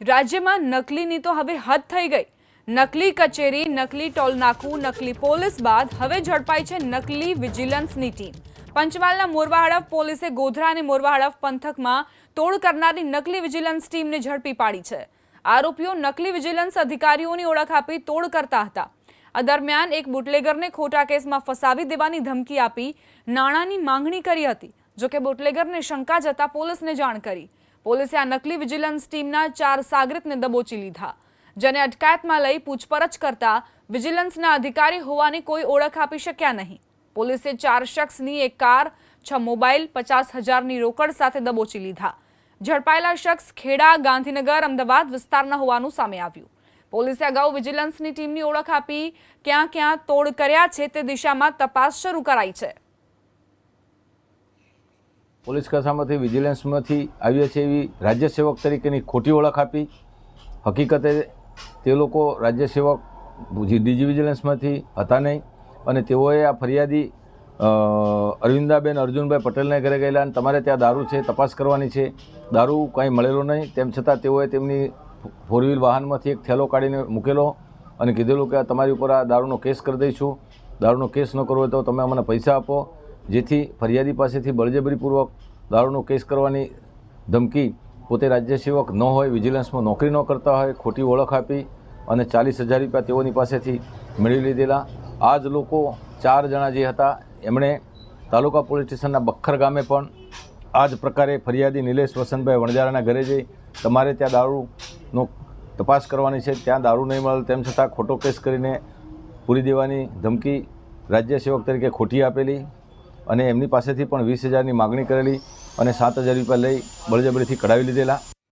રાજ્યમાં નકલીની તો હવે હદ થઈ ગઈ। નકલી કચેરી, નકલી ટોલનાકું, નકલી પોલીસ બાદ હવે ઝડપાઈ છે નકલી વિજિલન્સની ટીમ। પંચમહાલના મોરવા હડફ પોલીસે ગોધરા અને મોરવા હડફ પંથકમાં તોડ કરનારી નકલી વિજિલન્સ ટીમને ઝડપી પાડી છે। આરોપીઓ નકલી વિજિલન્સ અધિકારીઓની ઓળખ આપી તોડ કરતા હતા। આ દરમિયાન એક બુટલેગરને ખોટા કેસમાં ફસાવી દેવાની ધમકી આપી નાણાંની માંગણી કરી હતી। જો કે બુટલેગરને શંકા જતા પોલીસને જાણ કરી। પોલીસે આ નકલી વિજિલન્સ ટીમના 4 સાગરીતને દબોચી લીધા, જેને અટકાયતમાં લઈ પૂછપરછ કરતા વિજિલન્સના અધિકારી હોવાની કોઈ ઓળખ આપી શક્યા નહીં। પોલીસે 4 શખ્સની એક કાર, 6 મોબાઈલ, 50,000ની રોકડ સાથે દબોચી લીધા। ઝડપાયેલા શખ્સ ખેડા, ગાંધીનગર, અમદાવાદ વિસ્તારના હોવાનું સામે આવ્યું। પોલીસે અગાઉ વિજિલન્સની ટીમની ઓળખ આપી ક્યાં ક્યાં તોડ કર્યા છે તે દિશામાં તપાસ શરૂ કરાઈ છે। પોલીસ કક્ષામાંથી વિજિલન્સમાંથી આવ્યા છે એવી રાજ્ય સેવક તરીકેની ખોટી ઓળખ આપી હકીકતે તે લોકો રાજ્ય સેવક ડીજી વિજિલન્સમાંથી હતા નહીં અને તેઓએ આ ફરિયાદી અરવિંદાબેન અર્જુનભાઈ પટેલને ઘરે ગયેલા અને તમારે ત્યાં દારૂ છે, તપાસ કરવાની છે, દારૂ કાંઈ મળેલો નહીં। તેમ છતાં તેઓએ તેમની 4 વ્હીલ વાહનમાંથી એક થેલો કાઢીને મૂકેલો અને કીધેલું કે તમારી ઉપર આ દારૂનો કેસ કરી દઈશું, દારૂનો કેસ ન કરવો હોય તો તમે અમને પૈસા આપો। જેથી ફરિયાદી પાસેથી બળજબરીપૂર્વક દારૂનો કેસ કરવાની ધમકી, પોતે રાજ્ય સેવક ન હોય, વિજિલન્સમાં નોકરી ન કરતા હોય, ખોટી ઓળખ આપી અને 40,000 રૂપિયા તેઓની પાસેથી મેળવી લીધેલા। આ જ લોકો 4 જણા જે હતા એમણે તાલુકા પોલીસ સ્ટેશનના બખ્ખર ગામે પણ આ જ પ્રકારે ફરિયાદી નિલેશ વસંતભાઈ વણજારાના ઘરે જઈ તમારે ત્યાં દારૂનો તપાસ કરવાની છે, ત્યાં દારૂ નહીં મળે તેમ છતાં ખોટો કેસ કરીને પૂરી દેવાની ધમકી રાજ્ય સેવક તરીકે ખોટી આપેલી અને એમની પાસેથી પણ 20,000ની માગણી કરેલી અને 7,000 રૂપિયા લઈ બળજબરીથી કઢાવી લીધેલા।